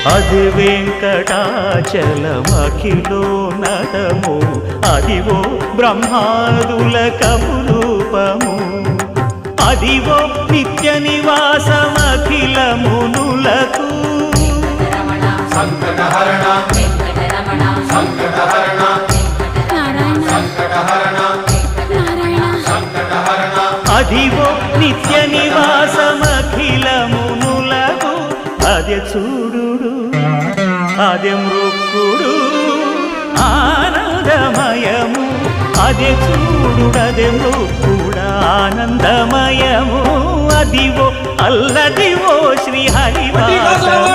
అది వెంకటాచలమఖిలో నటము అదివో బ్రహ్మాదుల కపురూపము అదివో నిత్య నివాసమఖిల మునులకు సంకటహరణ సంకటహరణ సంకటహరణ సంకటహరణ అదివో నిత్య నివాసమఖిల మునులకు అదే చూడు అదే మృక్కుడు ఆనందమయము అదే చూడు అదే మృక్కుడు ఆనందమయము అదివో అల్లదివో శ్రీ హరివాసము